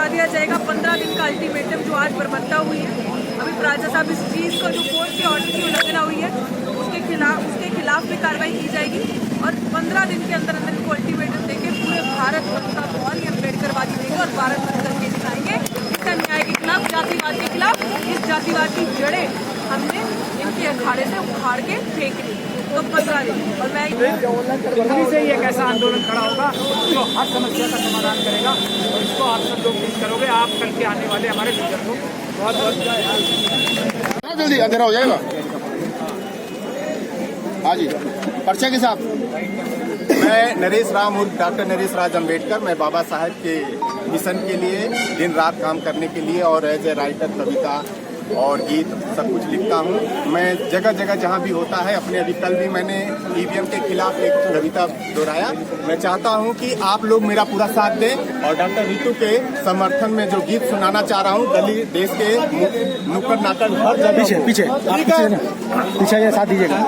करवा दिया जाएगा। 15 दिन का अल्टीमेटम जो आज बरमदा हुई है, अभी राजा साहब इस चीज़ को जो कोर्ट के ऑर्डर की उल्लंघना हुई है उसके खिलाफ भी कार्रवाई की जाएगी और 15 दिन के अंदर अंदर इनको अल्टीमेटम देके पूरे भारत बंद का आह्वान ये अम्बेडकरवादी देंगे और भारत बंद करके दिखाएंगे इस अन्याय के खिलाफ, जातिवाद के खिलाफ। इस जातिवाद की जड़ें हमने इनके अखाड़े से उखाड़ के फेंक दी। तो 15 दिन और मैं से ही एक ऐसा आंदोलन खड़ा होगा जो हर समस्या का समाधान करेगा और इसको आप सब लोग पेश करोगे। आप कल के आने वाले हमारे टीचर को बहुत बहुत जल्दी अंधेरा हो जाएगा। हाँ जी, पर्चा के साथ मैं नरेश राम उर्फ डॉक्टर नरेश राज अम्बेडकर, मैं बाबा साहब के मिशन के लिए दिन रात काम करने के लिए और एज ए राइटर कविता और गीत सब कुछ लिखता हूँ। मैं जगह जगह जहाँ भी होता है अपने, अभी कल भी मैंने ईवीएम के खिलाफ एक कविता दोहराया। मैं चाहता हूँ कि आप लोग मेरा पूरा साथ दें और डॉक्टर रीतू के समर्थन में जो गीत सुनाना चाह रहा हूँ, गली देश के नुक्कड़ नाकड़ हर जगह पीछे पीछे साथ दीजिएगा।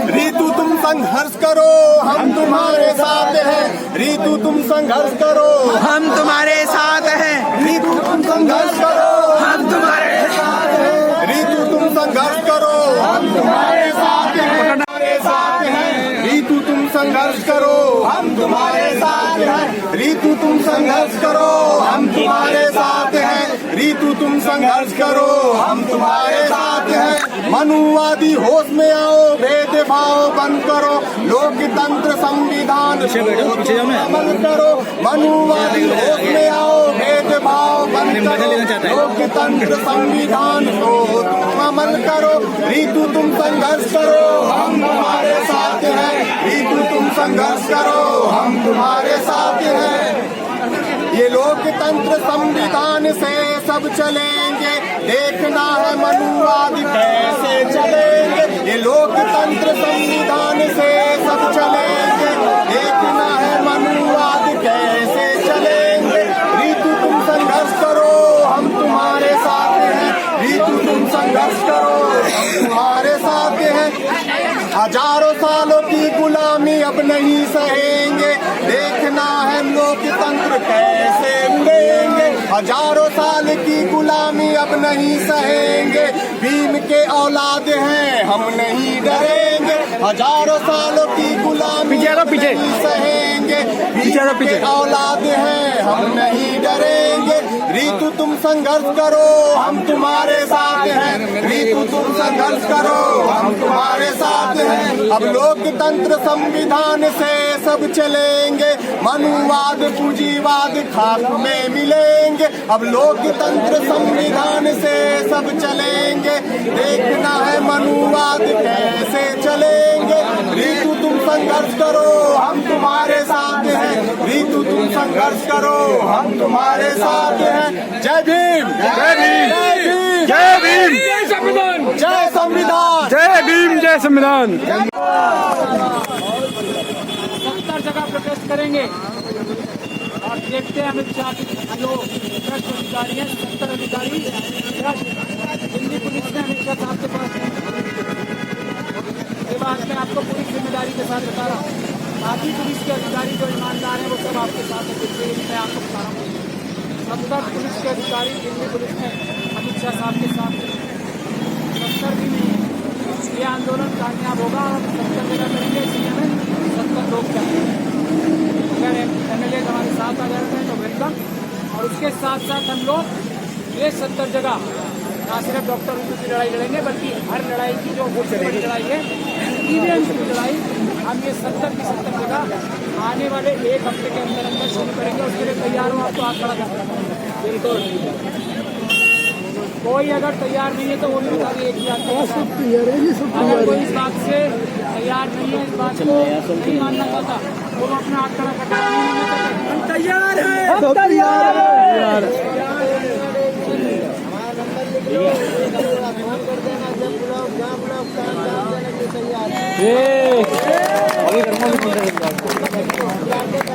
रीतू तुम संघर्ष करो, हम तुम्हारे साथ हैं। रीतू तुम संघर्ष करो, हम तुम्हारे साथ हैं। रीतू तुम संघर्ष करो, हम तुम्हारे साथ हैं। रीतू तुम संघर्ष करो, हम तुम्हारे साथ हैं। रीतू तुम संघर्ष करो, हम तुम्हारे साथ हैं। रीतू तुम संघर्ष करो, हम तुम्हारे साथ हैं। रीतू तुम संघर्ष करो, हम तुम्हारे साथ हैं। मनुवादी होश में आओ, भेदभाव बंद करो, लोकतंत्र संविधान अमल करो। मनुवादी होश में आओ, भेदभाव बंद करो, लोकतंत्र संविधान को तुम अमल करो। रीतू तुम संघर्ष करो, हम तुम्हारे साथ हैं। रीतू तुम संघर्ष करो, हम तुम्हारे साथ हैं। ये लोकतंत्र संविधान से सब चलेंगे, देखना है मनुवाद कैसे चलेंगे। ये लोकतंत्र संविधान से सब चलेंगे, देखना है मनुवाद कैसे चलेंगे। रीतू तुम संघर्ष करो, हम तुम्हारे साथ हैं। रीतू तुम संघर्ष करो, हम तुम्हारे साथ हैं। हजारों सालों की गुलामी अब नहीं सहेंगे, देखना है लोकतंत्र कैसे उड़ेंगे। हजारों साल की गुलामी अब नहीं सहेंगे, भीम के औलाद हैं हम नहीं डरेंगे। हजारों सालों की गुलामी नहीं सहेंगे, भीम के औलाद हैं हम नहीं डरेंगे। रीतू तुम संघर्ष करो, हम तुम्हारे साथ हैं। रीतू तुम संघर्ष करो, हम तुम्हारे साथ हैं। अब लोकतंत्र संविधान से सब चलेंगे, मनुवाद पूंजीवाद खाक में मिलेंगे। अब लोकतंत्र संविधान से सब चलेंगे, देखना है मनुवाद कैसे चलेंगे। रीतू तुम संघर्ष करो, हम तुम्हारे साथ हैं। रीतू तुम संघर्ष करो, हम तुम्हारे साथ हैं। जय भीम, जय भीम, जय भीम, जय संविधान, जय संविधान, जय भीम, जय संविधान। 70 जगह प्रोटेस्ट करेंगे और देखते हैं अमित शाह के जो भ्रष्ट अधिकारी हैं, 70 अधिकारी दिल्ली पुलिस ने अमित शाह साहब के पास ये बात मैं आपको पूरी जिम्मेदारी के साथ बता रहा हूँ। बाकी पुलिस के अधिकारी जो ईमानदार हैं वो सब आपके साथ है, मैं आपको बता रहा हूँ। 70 पुलिस के अधिकारी दिल्ली पुलिस ने अमित शाह साहब के साथ 70 भी नहीं है। ये आंदोलन कामयाब होगा और 70 जगह करेंगे, इसलिए हमें 70 लोग चाहिए। अगर MLA हमारे साथ आ जाते हैं तो वेलकम। और उसके साथ साथ हम लोग ये 70 जगह ना सिर्फ डॉक्टर रीतू की लड़ाई लड़ेंगे, बल्कि हर लड़ाई की जो बड़ी लड़ाई है ईवीएम की लड़ाई, हम ये 70 की 70 जगह आने वाले एक हफ्ते के अंदर अंदर शुरू करेंगे। उसके लिए तैयार हो, आपको हाथ खड़ा कर सकते हैं। बिल्कुल, कोई अगर तैयार नहीं है तो वो भी बता दिए कि अगर कोई इस बात से तैयार नहीं है, इस बात को नहीं मानना चाहता, वो अपना हाथ खड़ा करता है। हम तैयार हैं, हम तैयार हैं।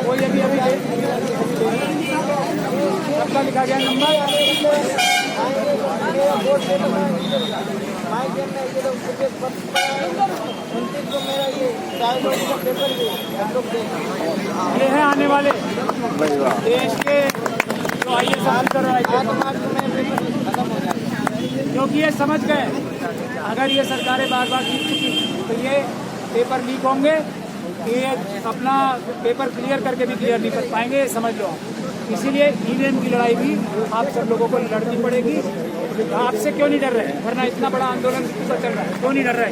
कोई अभी सबका लिखा गया नंबर ये है आने वाले देश के तो आइए सब क्योंकि ये समझ गए अगर ये सरकारें बार बार जीत चुकी तो ये पेपर लीक होंगे, ये अपना पेपर क्लियर करके भी क्लियर नहीं कर पाएंगे, समझ लो आप। इसीलिए ईवीएम की लड़ाई भी आप सब लोगों को लड़नी पड़ेगी। आपसे क्यों नहीं डर रहे, वरना इतना बड़ा आंदोलन चल रहा है, क्यों नहीं डर रहे?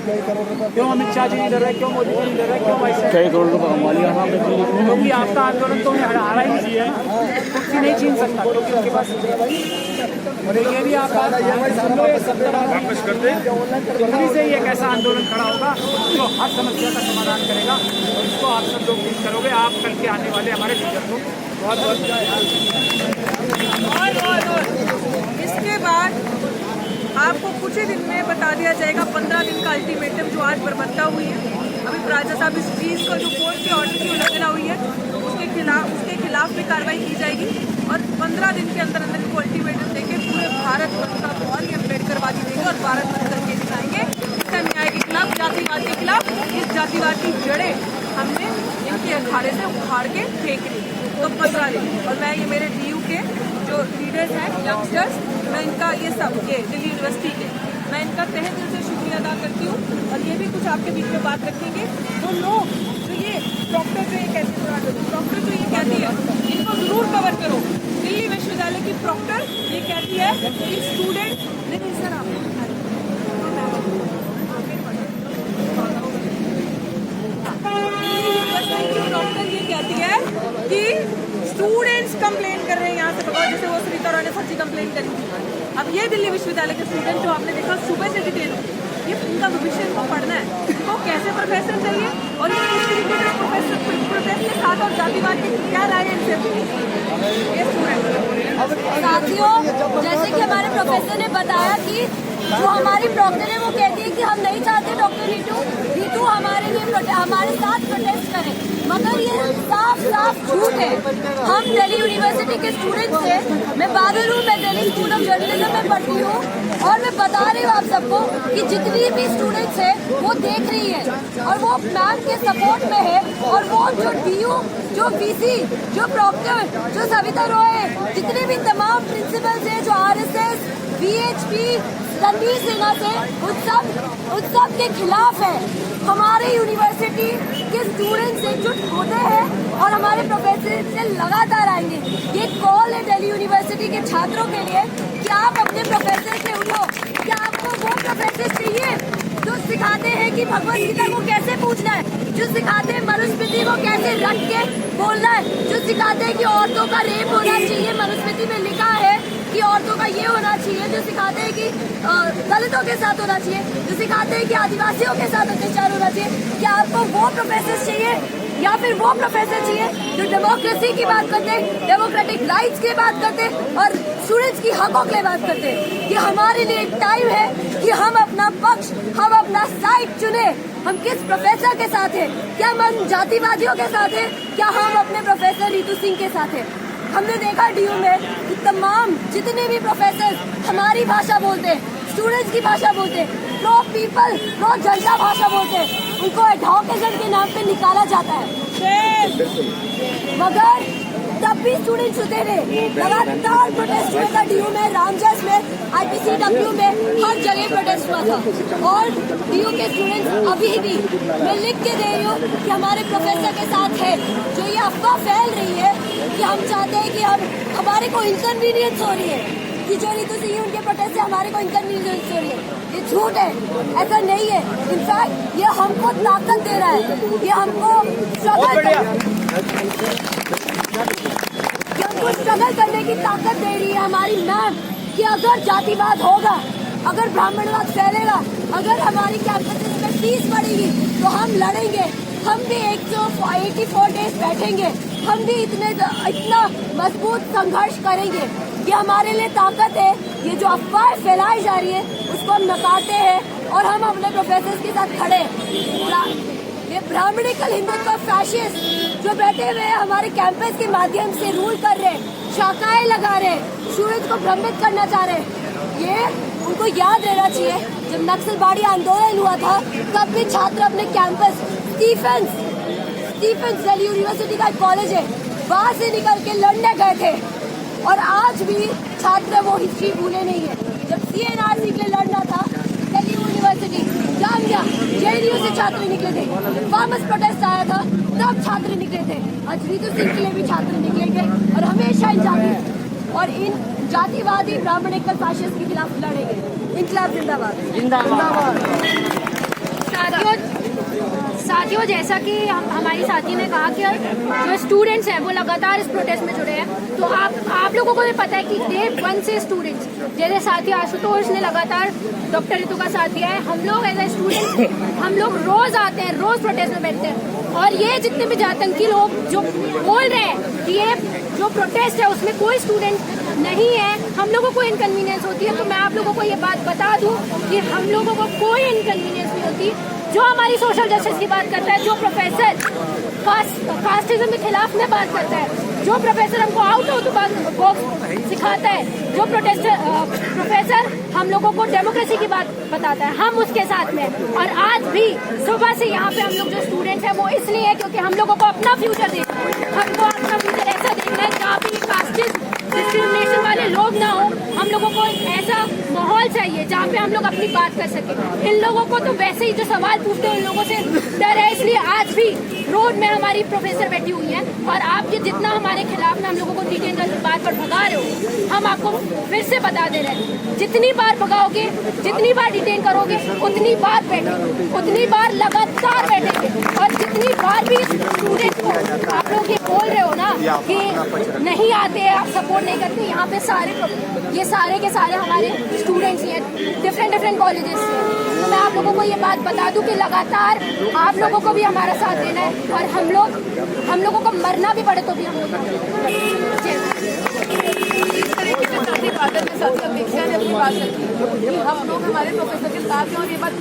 क्यों अमित शाह जी नहीं डर रहे, क्यों मोदी जी नहीं डर रहे, क्यों भाई साहब? क्योंकि आपका आंदोलन तो उन्हें हरा ही नहीं है, कुर्सी नहीं छीन सकता क्योंकि उनके पास। और ये भी आप दिल्ली से ही एक ऐसा आंदोलन खड़ा होगा जो हर समस्या का समाधान करेगा, और इसको आप सब लोग डील करोगे। आप कल के आने वाले हमारे लीडर को बहुत बहुत इसके बाद आपको कुछ ही दिन में बता दिया जाएगा। 15 दिन का अल्टीमेटम जो आज बरमद्दा हुई है, अभी राजा साहब इस चीज़ को जो कोर्ट के ऑर्डर की उल्लंघना हुई है उसके खिलाफ भी कार्रवाई की जाएगी, और 15 दिन के अंदर अंदर इनको अल्टीमेटम देके पूरे भारत बंद का बहुत ही अम्बेडकरवादी देंगे और भारत बंद करके दिखाएंगे इस अन्याय के खिलाफ, जातिवाद के खिलाफ। इस जातिवाद की जड़ें हमने इनके अखाड़े से उखाड़ के फेंक दी। तो 15 दिन, और मैं ये मेरे DU के जो लीडर्स हैं, यंगस्टर्स, मैं इनका ये सब ये दिल्ली यूनिवर्सिटी के मैं इनका तहे दिल से शुक्रिया अदा करती हूँ। और ये भी कुछ आपके बीच में बात रखेंगे। वो लोग जो ये डॉक्टर जो ये कहती है इनको जरूर कवर करो। दिल्ली विश्वविद्यालय की प्रॉक्टर ये कहती है कि स्टूडेंट नहीं सर आप डॉक्टर ये कहती है कि स्टूडेंट्स कंप्लेन कर रहे हैं यहाँ से भगवान, जैसे वो सुनीता राव ने फर्जी कंप्लेन करी थी। अब ये दिल्ली विश्वविद्यालय के स्टूडेंट जो आपने देखा सुबह से डिटेल, ये उनका विषय इनको पढ़ना है, इनको कैसे प्रोफेसर चाहिए और ये किस तरीके से प्रोफेसर के साथ और जातिवाद की क्या राय है इनसे। ये स्टूडेंट साथियों, जैसे कि हमारे प्रोफेसर ने बताया कि जो हमारी प्रॉक्टर है वो कहती है कि हम नहीं चाहते डॉक्टर रीतू हमारे लिए हमारे साथ प्रोटेस्ट करें, मगर ये साफ साफ झूठ है। हम दिल्ली यूनिवर्सिटी के स्टूडेंट्स हैं, मैं बादल हूँ, मैं दिल्ली स्कूल ऑफ जर्नलिज्म में पढ़ती हूँ, और मैं बता रही हूँ आप सबको कि जितनी भी स्टूडेंट्स हैं वो देख रही है और वो मैम के सपोर्ट में है। और वो जो DU, जो VC, जो प्रॉक्टर, जो सविता रॉय, जितने भी तमाम प्रिंसिपल्स हैं, जो RSS, VHP, रणवीर सिन्हा से, उन सब के खिलाफ है। हमारे यूनिवर्सिटी के स्टूडेंट्स एकजुट होते हैं और हमारे प्रोफेसर से लगातार आएंगे। ये कॉल है दिल्ली यूनिवर्सिटी के छात्रों के लिए कि आप अपने प्रोफेसर से उठो। क्या आपको वो प्रोफेसर चाहिए जो सिखाते हैं कि भगवत गीता को कैसे पूछना है, जो सिखाते हैं मनुस्मृति को कैसे रट के बोलना है, जो सिखाते हैं कि औरतों का रेप होना चाहिए, मनुस्मृति में लिखा है कि औरतों का ये होना चाहिए, जो सिखाते हैं कि दलितों के साथ होना चाहिए, जो सिखाते हैं कि आदिवासियों के साथ अत्याचार होना चाहिए। क्या आपको वो प्रोफेसर चाहिए या फिर वो प्रोफेसर चाहिए जो डेमोक्रेसी की बात करते हैं, डेमोक्रेटिक राइट्स की बात करते हैं और स्टूडेंट्स की हकों की बात करते हैं? ये हमारे लिए टाइम है कि हम अपना पक्ष, हम अपना साइड चुने। हम किस प्रोफेसर के साथ हैं? क्या हम जातिवादियों के साथ हैं? क्या हम अपने प्रोफेसर रीतू सिंह के साथ हैं? हमने देखा DU में कि तमाम जितने भी प्रोफेसर हमारी भाषा बोलते हैं, स्टूडेंट्स की भाषा बोलते हैं, प्रो पीपल, प्रो जनता भाषा बोलते हैं, उनको एडवोकेट के नाम पे निकाला जाता है। मगर तब भी स्टूडेंट्स होते रहे, लगातार प्रोटेस्ट हुआ था DU में, रामजस में, IPCW में, हर जगह प्रोटेस्ट हुआ था। और DU के स्टूडेंट्स अभी भी, मैं लिख के दे रही हूँ कि हमारे प्रोफेसर के साथ है। जो ये अफवाह फैल रही है कि हम चाहते हैं कि हमारे को इनकन्वीनियंस हो रही है कि जो रीतू सिंह उनके प्रोटेस्ट से हमारे को इनकन्वीनियंस हो रही है, ये झूठ है, ऐसा नहीं है। इनफैक्ट ये हमको ताकत दे रहा है, ये हमको स्ट्रगल करने की ताकत दे रही है हमारी मैम, कि अगर जातिवाद होगा, अगर ब्राह्मणवाद फैलेगा, अगर हमारी कैंपस में फीस बढ़ेगी तो हम लड़ेंगे, हम भी 184 डेज बैठेंगे, हम भी इतना मजबूत संघर्ष करेंगे। ये हमारे लिए ताकत है। ये जो अफवाह फैलाई जा रही है उसको हम नकारते हैं और हम अपने प्रोफेसर के साथ खड़े। ये ब्राह्मणिकल हिंदुत्व फैशिस्ट जो बैठे हुए हैं हमारे कैंपस के माध्यम से रूल कर रहे हैं, शाखाएं लगा रहे हैं, स्टूडेंट्स को भ्रमित करना चाह रहे हैं, ये उनको याद रहना चाहिए। जब नक्सलबाड़ी आंदोलन हुआ था तब भी छात्र अपने कैंपस स्टीफेंस दिल्ली यूनिवर्सिटी का एक कॉलेज है, वहाँ से निकल के लड़ने गए थे। और आज भी छात्र वो हिस्ट्री भूले नहीं है। जब CNRC के लिए लड़ना था, दिल्ली यूनिवर्सिटी, जामिया, JNU से छात्र निकले थे। वापस प्रोटेस्ट आया था, तब छात्र निकले थे। आज ऋतु सिंह के लिए भी छात्र निकलेंगे और हमेशा इन जातिवादी ब्राह्मणिकल फाशिस्ट के खिलाफ लड़ेंगे। इनकलाब जिंदाबाद। साथियों, जैसा कि हमारी साथी ने कहा कि जो स्टूडेंट्स हैं वो लगातार इस प्रोटेस्ट में जुड़े हैं, तो आप लोगों को भी पता है कि डे 1 से स्टूडेंट्स, जैसे साथी आशुतोष ने लगातार डॉक्टर ऋतु का साथ दिया है, हम लोग एज ए स्टूडेंट्स हम लोग रोज आते हैं, रोज प्रोटेस्ट में बैठते हैं। और ये जितने भी आतंकी लोग जो बोल रहे हैं कि ये जो प्रोटेस्ट है उसमें कोई स्टूडेंट नहीं है, हम लोगों को इनकन्वीनियंस होती है, तो मैं आप लोगों को ये बात बता दूं कि हम लोगों को कोई इनकन्वीनियंस नहीं होती। जो हमारी सोशल जस्टिस की बात करता है, जो प्रोफेसर कास्टिज्म के खिलाफ में बात करता है, जो प्रोफेसर हमको आउट ऑफ द बॉक्स सिखाता है, जो प्रोफेसर हम लोगों को डेमोक्रेसी की बात बताता है, हम उसके साथ में। और आज भी सुबह से यहाँ पे हम लोग जो स्टूडेंट्स हैं वो इसलिए है क्योंकि हम लोगों को अपना फ्यूचर देखना है, हमको अपना फ्यूचर ऐसा देखना है जहाँ पे कास्टिज्म डिस्क्रिमिनेशन वाले लोग ना हो। हम लोगों को एक ऐसा माहौल चाहिए जहाँ पे हम लोग अपनी बात कर सकें। इन लोगों को तो वैसे ही जो सवाल पूछते हैं उन लोगों से डर है, इसलिए आज भी रोड में हमारी प्रोफेसर बैठी हुई है। और आप ये जितना हमारे खिलाफ में हम लोगों को डिटेन कर बात पर भगा रहे हो, हम आपको फिर से बता दे रहे हैं, जितनी बार भगाओगे, जितनी बार डिटेन करोगे, उतनी बार बैठेंगे, उतनी बार लगातार बैठेंगे। और जितनी बार भी स्टूडेंट को आप लोग ये बोल रहे हो ना कि नहीं आते हैं, आप सपोर्ट नहीं करते, यहाँ पे ये सारे के सारे हमारे स्टूडेंट्स ही हैं, डिफरेंट कॉलेजेस से। तो मैं आप लोगों को ये बात बता दूं कि लगातार आप लोगों को भी हमारा साथ देना है और हम लोगों को मरना भी पड़े तो भी हम लोग अपेक्षा ने अपनी बात रखी कि हम लोग हमारे प्रोफेसर के साथ हैं। और ये बात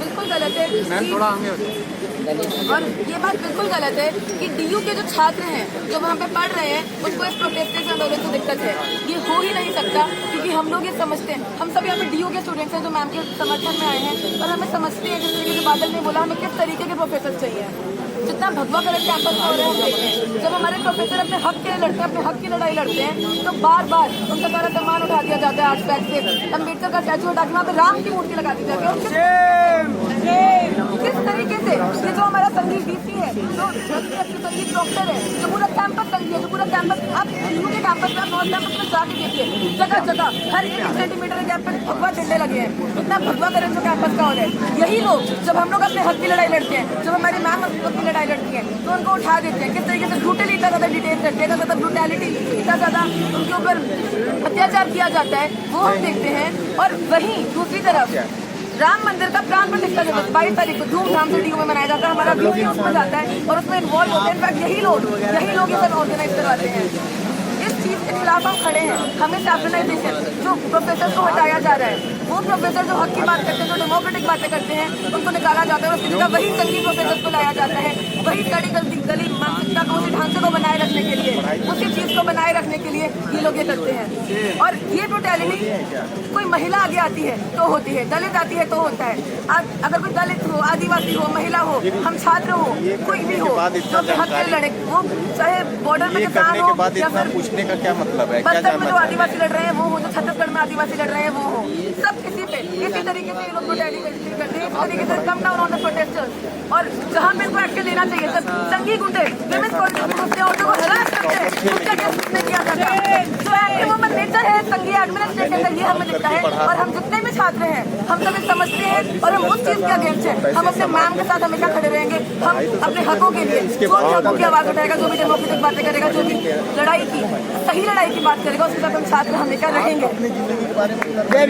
बिल्कुल गलत है कि DU के जो छात्र हैं जो वहाँ पे पढ़ रहे हैं उनको इस प्रोटेस्ट आंदोलन से दिक्कत है। ये हो ही नहीं सकता क्योंकि हम लोग ये समझते हैं, हम सब यहाँ पे DU के स्टूडेंट्स हैं जो मैम के समर्थन में आए हैं, और हमें समझते हैं जिस तरीके से बादल ने बोला हमें किस तरीके के प्रोफेसर चाहिए। जितना भगवा कलर कैंपस में हो रहा है हम देखते हैं, जब हमारे प्रोफेसर अपने हक के लिए लड़ते हैं, अपने हक की लड़ाई लड़ते हैं, तो बार बार उनका सारा सामान उठा दिया जाता है। आर्ट बैग से अम्बेडकर का स्टैचू उठा के वहाँ पे राम की मूर्ति लगा दी जाती है। किस तरीके से ये जो हमारा संगीत DC है, जो संगीत डॉक्टर है, जो पूरा कैंपस कर लिया, जो पूरा कैंपस आप DU के कैंपस में, नॉर्थ कैंपस में जाके देखिए, जगह जगह हर 1 सेंटीमीटर के गैप पे भगवा झंडे लगे हैं। इतना भगवा करें जो कैंपस का हो रहा है। यही लोग जब हम लोग अपने हक की लड़ाई लड़ते हैं, जब हमारी मैम अपनी लड़ाई लड़ती है, तो उनको उठा देते हैं। किस तरीके से ब्रूटली इतना ज़्यादा डिटेन करते हैं, इतना ज़्यादा ब्रूटैलिटी, इतना ज़्यादा उनके ऊपर अत्याचार किया जाता है, वो हम देखते हैं। और वहीं दूसरी तरफ राम मंदिर का प्राण प्रतिष्ठा दिवस 22 तारीख को धूमधाम से DU में मनाया जाता है। हमारा ग्रुप भी उसमें जाता है और उसमें इन्वॉल्व होते हैं। इनफैक्ट यही लोग ये सब ऑर्गेनाइज करवाते हैं। इस चीज़ के खिलाफ हम खड़े हैं। हमें सैक्रिफाइजेशन जो प्रोफेसर को हटाया जा रहा है, वो प्रोफेसर जो हक की बात करते हैं, जो डेमोक्रेटिक बातें करते हैं, उनको निकाला जाता है और उसकी जगह वही संगीत प्रोफेसर को लाया जाता है। वही कड़ी गली मानसिकता को, उसी ढांचे को बनाए रखने के लिए, उसी चीज़ को बनाए रखने के लिए ये लोग ये करते हैं। और ये ब्रुटैलिटी कोई महिला आगे आती है तो होती है, दलित आती है तो होता है। अगर कोई दलित हो, आदिवासी हो, महिला हो, हम छात्र हो, कोई भी हो जो अपने हक के लिए लड़े, वो चाहे बॉर्डर में किसान हो या फिर पूछने का क्या मतलब है? बस्तर में जो आदिवासी लड़ रहे हैं वो हो, जो छत्तीसगढ़ में आदिवासी लड़ रहे हैं वो हो, सब किसी पे इसी तरीके से ये लोग ब्रुटैलिटी करते हैं। इस तरीके से come down on the protesters. और जहाँ पे इनको एक्शन लेना चाहिए, सब संघी गुंडे विमेंस कॉलेज औरतों को हरास करते हैं, उनका केस नहीं किया जाता। जो एक्टिव वुमन नेचर है संघी एडमिनिस्ट्रेशन, ये हमें दिखता है। और हम जितने भी छात्र हैं हम सभी समझते हैं और हम उस चीज़ के अगेंस्ट हैं। हम अपने मैम के साथ हमेशा खड़े रहेंगे। हम अपने हकों के लिए जो भी हकों की आवाज़ उठाएगा, जो भी डेमोक्रेटिक बातें करेगा, जो भी लड़ाई की सही लड़ाई की बात करेगा, उसके साथ हम छात्र हमेशा रहेंगे। जय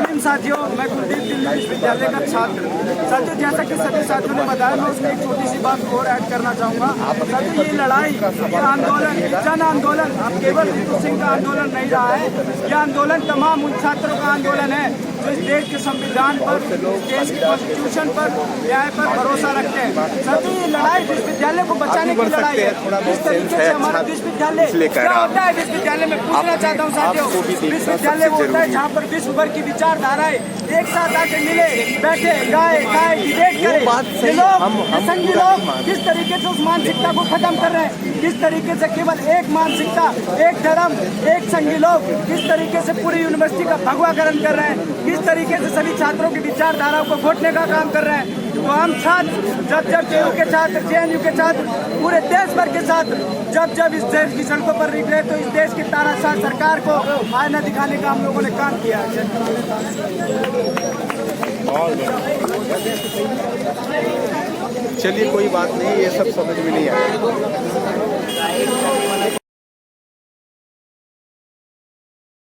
भीम साथियों, मैं कुलदीप दिल्ली विश्वविद्यालय का छात्र। साथियों, जैसा कि सभी साथियों ने बताया, मैं उसमें एक छोटी सी बात और ऐड करना चाहूँगा। साथियों, ये लड़ाई, ये आंदोलन, जन आंदोलन अब केवल ऋतु सिंह का आंदोलन नहीं रहा है। यह आंदोलन तमाम उन छात्रों का आंदोलन है जो इस देश के संविधान पर, इस देश के कॉन्स्टिट्यूशन पर, न्याय पर भरोसा रखते हैं। सभी लड़ाई विश्वविद्यालय को बचाने की लड़ाई है। इस तरीके से हमारा विश्वविद्यालय क्या होता है? विश्वविद्यालय में पूछना चाहता हूँ साथियों, विश्वविद्यालय वो होता है जहाँ पर विश्व भर की विचारधाराएं एक साथ आके मिले, बैठे, गाए, खाए, डिबेट करें। ये लोग, संघी लोग किस तरीके से उस मानसिकता को खत्म कर रहे हैं, किस तरीके से केवल एक मानसिकता, एक धर्म, एक संघी लोग किस तरीके से पूरी यूनिवर्सिटी का भगवाकरण कर रहे हैं, किस तरीके से सभी छात्रों की विचारधाराओं को घोटने का काम कर रहे हैं। तो हम छात्र जब जेयू के छात्र, जेएनयू के छात्र, पूरे देश भर के छात्र जब इस देश की सड़कों पर निकले तो इस देश की तानाशाह सरकार को आईना दिखाने का हम लोगों ने काम किया है। चलिए कोई बात नहीं, ये सब समझ में नहीं आया।